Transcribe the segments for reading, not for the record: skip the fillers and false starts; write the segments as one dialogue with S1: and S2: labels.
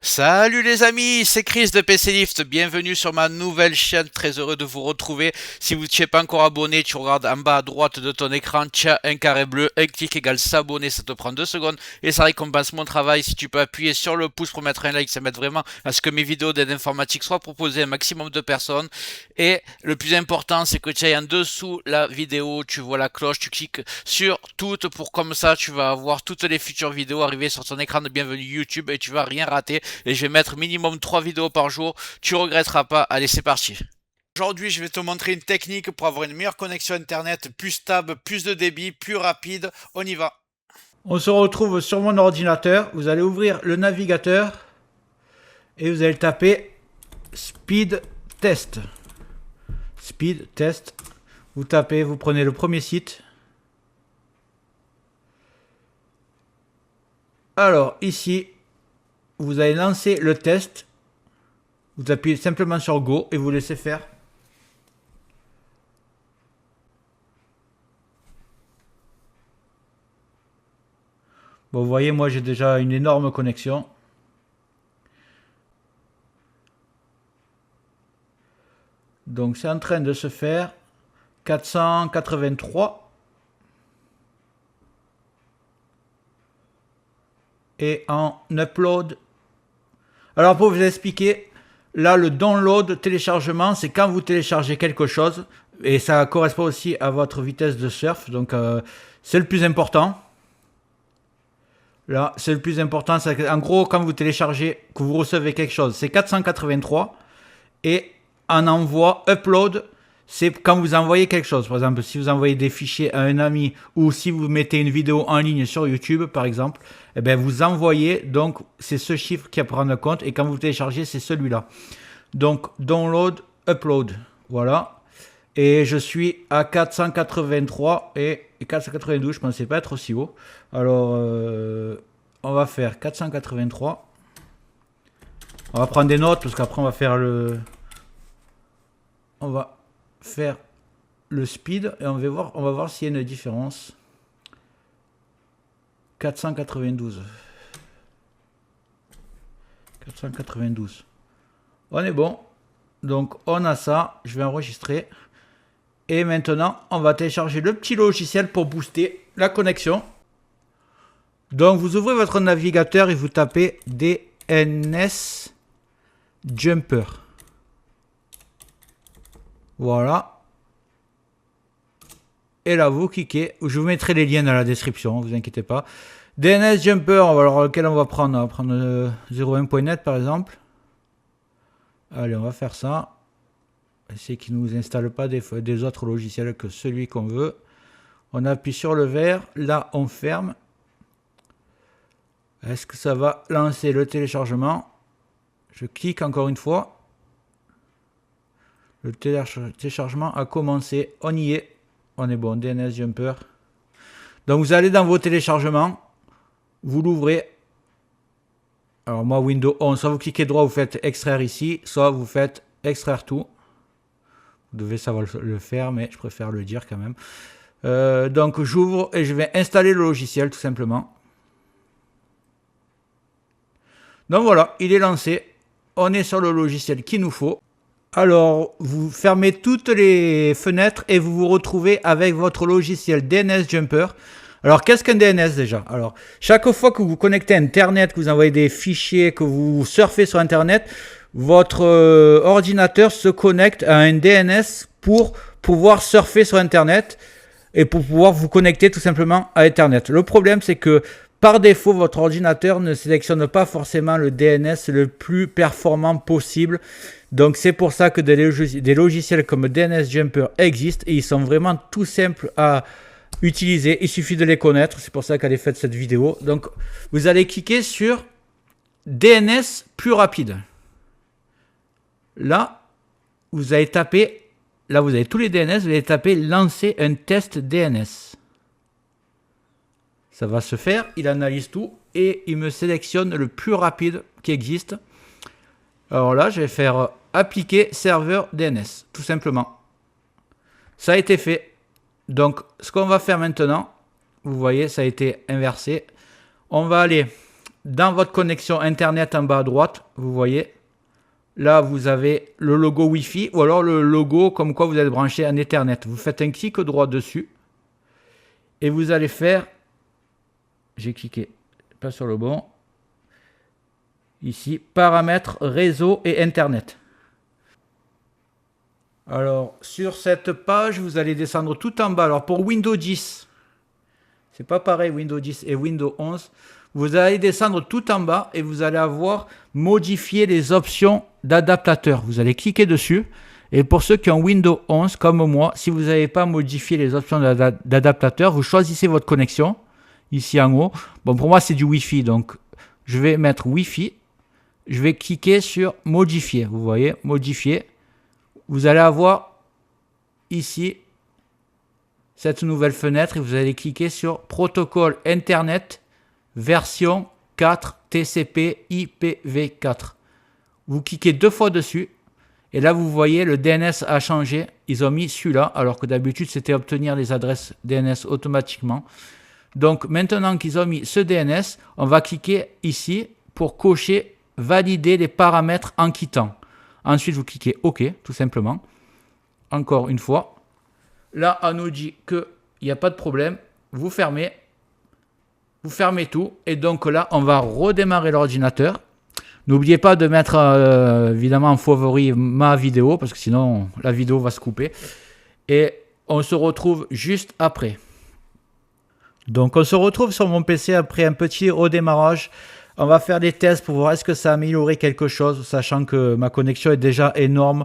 S1: Salut les amis, c'est Chris de PC Lift, bienvenue sur ma nouvelle chaîne, très heureux de vous retrouver. Si vous ne t'es pas encore abonné, tu regardes en bas à droite de ton écran, tu as un carré bleu, un clic égale s'abonner, ça te prend 2 secondes et ça récompense mon travail. Si tu peux appuyer sur le pouce pour mettre un like, ça m'aide vraiment à ce que mes vidéos d'aide informatique soient proposées à un maximum de personnes. Et le plus important, c'est que tu ailles en dessous la vidéo, tu vois la cloche, tu cliques sur toutes pour comme ça tu vas avoir toutes les futures vidéos arriver sur ton écran de bienvenue YouTube et tu vas rien rater. Et je vais mettre minimum 3 vidéos par jour. Tu regretteras pas. Allez, c'est parti. Aujourd'hui, je vais te montrer une technique pour avoir une meilleure connexion internet, plus stable, plus de débit, plus rapide. On y va.
S2: On se retrouve sur mon ordinateur. Vous allez ouvrir le navigateur et vous allez taper Speed Test. Speed Test. Vous tapez, vous prenez le premier site. Alors ici, vous allez lancer le test. Vous appuyez simplement sur Go et vous laissez faire. Bon, vous voyez, moi j'ai déjà une énorme connexion. Donc c'est en train de se faire. 483. Et en upload. Alors pour vous expliquer, là le download, téléchargement, c'est quand vous téléchargez quelque chose. Et ça correspond aussi à votre vitesse de surf. Donc c'est le plus important. Là, c'est le plus important. En gros, quand vous téléchargez, que vous recevez quelque chose, c'est 483. Et en envoi, upload, c'est quand vous envoyez quelque chose. Par exemple, si vous envoyez des fichiers à un ami ou si vous mettez une vidéo en ligne sur YouTube, par exemple, eh bien, vous envoyez, donc c'est ce chiffre qui est à prendre en compte. Et quand vous téléchargez, c'est celui-là. Donc, download, upload. Voilà. Et je suis à 483 et 492, je ne pensais pas être aussi haut. Alors, on va faire 483. On va prendre des notes parce qu'après on va faire le... On va faire le speed et on va voir s'il y a une différence. 492. 492. On est bon. Donc on a ça. Je vais enregistrer. Et maintenant, on va télécharger le petit logiciel pour booster la connexion. Donc, vous ouvrez votre navigateur et vous tapez DNS Jumper. Voilà. Et là, vous cliquez. Je vous mettrai les liens dans la description, ne vous inquiétez pas. DNS Jumper, alors lequel on va prendre? On va prendre 01.net par exemple. Allez, on va faire ça. C'est qu'il ne nous installe pas des autres logiciels que celui qu'on veut. On appuie sur le vert. Là, on ferme. Est-ce que ça va lancer le téléchargement? Je clique encore une fois. Le téléchargement a commencé. On y est. On est bon. DNS Jumper. Donc, vous allez dans vos téléchargements. Vous l'ouvrez. Alors, moi, Windows 11. Soit vous cliquez droit, vous faites extraire ici. Soit vous faites extraire tout. Vous devez savoir le faire, mais je préfère le dire quand même. Donc j'ouvre et je vais installer le logiciel tout simplement. Donc voilà, il est lancé. On est sur le logiciel qu'il nous faut. Alors, vous fermez toutes les fenêtres et vous vous retrouvez avec votre logiciel DNS Jumper. Alors, qu'est-ce qu'un DNS déjà? Alors, chaque fois que vous connectez à Internet, que vous envoyez des fichiers, que vous surfez sur Internet, votre ordinateur se connecte à un DNS pour pouvoir surfer sur Internet et pour pouvoir vous connecter tout simplement à Internet. Le problème, c'est que par défaut, votre ordinateur ne sélectionne pas forcément le DNS le plus performant possible. Donc, c'est pour ça que des logiciels comme DNS Jumper existent et ils sont vraiment tout simples à utiliser. Il suffit de les connaître. C'est pour ça qu'elle est faite cette vidéo. Donc, vous allez cliquer sur DNS plus rapide. Là, vous allez taper, là vous avez tous les DNS, vous allez taper lancer un test DNS. Ça va se faire, il analyse tout et il me sélectionne le plus rapide qui existe. Alors là, je vais faire appliquer serveur DNS, tout simplement. Ça a été fait. Donc, ce qu'on va faire maintenant, vous voyez, ça a été inversé. On va aller dans votre connexion Internet en bas à droite, vous voyez, là vous avez le logo Wi-Fi ou alors le logo comme quoi vous êtes branché en Ethernet. Vous faites un clic droit dessus et vous allez faire, j'ai cliqué, pas sur le bon, ici, paramètres réseau et Internet. Alors, sur cette page, vous allez descendre tout en bas. Alors, pour Windows 10, c'est pas pareil, Windows 10 et Windows 11. Vous allez descendre tout en bas et vous allez avoir modifier les options d'adaptateur. Vous allez cliquer dessus. Et pour ceux qui ont Windows 11, comme moi, si vous n'avez pas modifié les options d'adaptateur, vous choisissez votre connexion, ici en haut. Bon, pour moi, c'est du Wi-Fi, donc je vais mettre Wi-Fi. Je vais cliquer sur modifier. Vous voyez, modifier. Vous allez avoir ici cette nouvelle fenêtre et vous allez cliquer sur protocole Internet version 4 TCP IPv4. Vous cliquez 2 fois dessus et là vous voyez le DNS a changé. Ils ont mis celui-là alors que d'habitude c'était obtenir les adresses DNS automatiquement. Donc maintenant qu'ils ont mis ce DNS, on va cliquer ici pour cocher valider les paramètres en quittant. Ensuite, vous cliquez OK, tout simplement. Encore une fois. Là, on nous dit qu'il n'y a pas de problème. Vous fermez tout. Et donc là, on va redémarrer l'ordinateur. N'oubliez pas de mettre évidemment en favori ma vidéo, parce que sinon, la vidéo va se couper. Et on se retrouve juste après. Donc, on se retrouve sur mon PC après un petit redémarrage. On va faire des tests pour voir est-ce que ça a amélioré quelque chose, sachant que ma connexion est déjà énorme.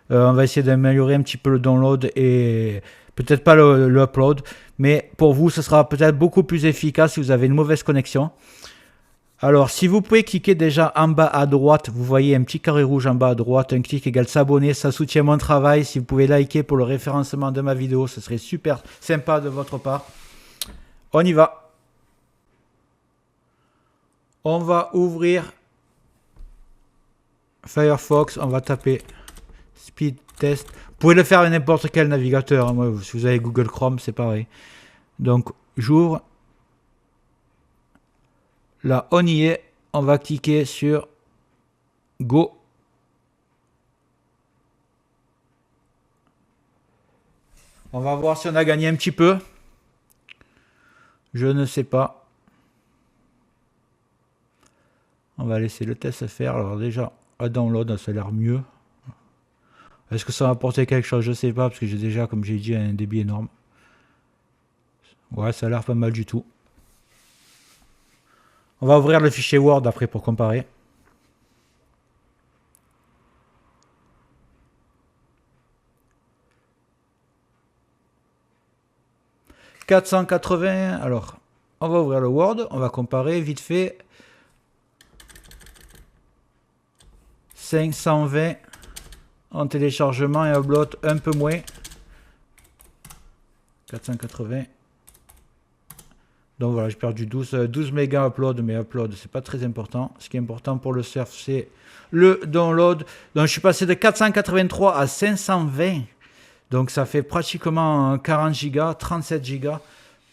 S2: On va essayer d'améliorer un petit peu le download et peut-être pas le upload. Mais pour vous, ce sera peut-être beaucoup plus efficace si vous avez une mauvaise connexion. Alors, si vous pouvez cliquer déjà en bas à droite, vous voyez un petit carré rouge en bas à droite, un clic égale s'abonner, ça soutient mon travail. Si vous pouvez liker pour le référencement de ma vidéo, ce serait super sympa de votre part. On y va. On va ouvrir Firefox, on va taper speed test. Vous pouvez le faire avec n'importe quel navigateur. Hein. Moi, si vous avez Google Chrome, c'est pareil. Donc, j'ouvre. Là, on y est. On va cliquer sur Go. On va voir si on a gagné un petit peu. Je ne sais pas. On va laisser le test se faire. Alors déjà, à download, ça a l'air mieux. Est-ce que ça va apporter quelque chose? Je ne sais pas, parce que j'ai déjà, comme j'ai dit, un débit énorme. Ouais, ça a l'air pas mal du tout. On va ouvrir le fichier Word après pour comparer. « 480, alors, on va ouvrir le Word, on va comparer vite fait. 520 en téléchargement et upload un peu moins. 480. Donc voilà, j'ai perdu 12 mégas upload, mais upload, c'est pas très important. Ce qui est important pour le surf, c'est le download. Donc je suis passé de 483 à 520. Donc ça fait pratiquement 40 gigas, 37 gigas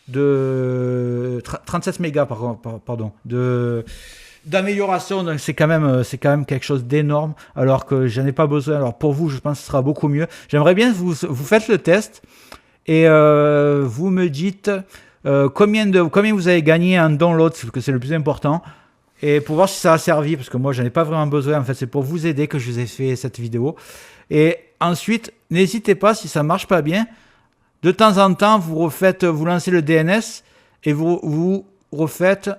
S2: de 37 mégas pardon d'amélioration. Donc c'est quand même quelque chose d'énorme, alors que j'en ai pas besoin. Alors pour vous, je pense que ce sera beaucoup mieux. J'aimerais bien que vous faites le test et vous me dites combien vous avez gagné en download, parce que c'est le plus important, et pour voir si ça a servi, parce que moi j'en ai pas vraiment besoin. En fait, c'est pour vous aider que je vous ai fait cette vidéo. Et ensuite, n'hésitez pas, si ça marche pas bien, de temps en temps vous lancez le DNS et vous refaites.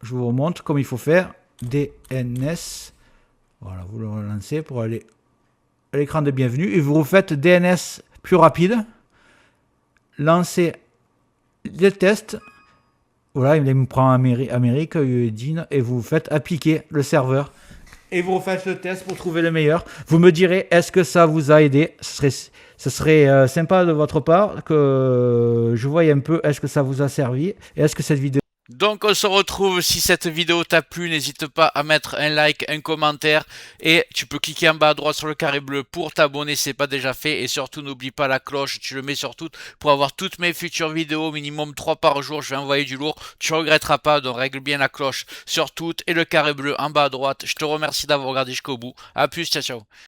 S2: Je vous remontre comme il faut faire. DNS. Voilà, vous le relancez pour aller à l'écran de bienvenue. Et vous refaites DNS plus rapide. Lancez les tests. Voilà, il me prend Amérique, UEDIN, et vous faites appliquer le serveur. Et vous refaites le test pour trouver le meilleur. Vous me direz, est-ce que ça vous a aidé? Ce serait sympa de votre part que je voie un peu, est-ce que ça vous a servi? Et est-ce que cette vidéo
S1: Donc on se retrouve, si cette vidéo t'a plu, n'hésite pas à mettre un like, un commentaire et tu peux cliquer en bas à droite sur le carré bleu pour t'abonner si c'est pas déjà fait et surtout n'oublie pas la cloche, tu le mets sur toutes pour avoir toutes mes futures vidéos, minimum 3 par jour, je vais envoyer du lourd, tu regretteras pas, donc règle bien la cloche sur toutes et le carré bleu en bas à droite. Je te remercie d'avoir regardé jusqu'au bout, à plus, ciao ciao.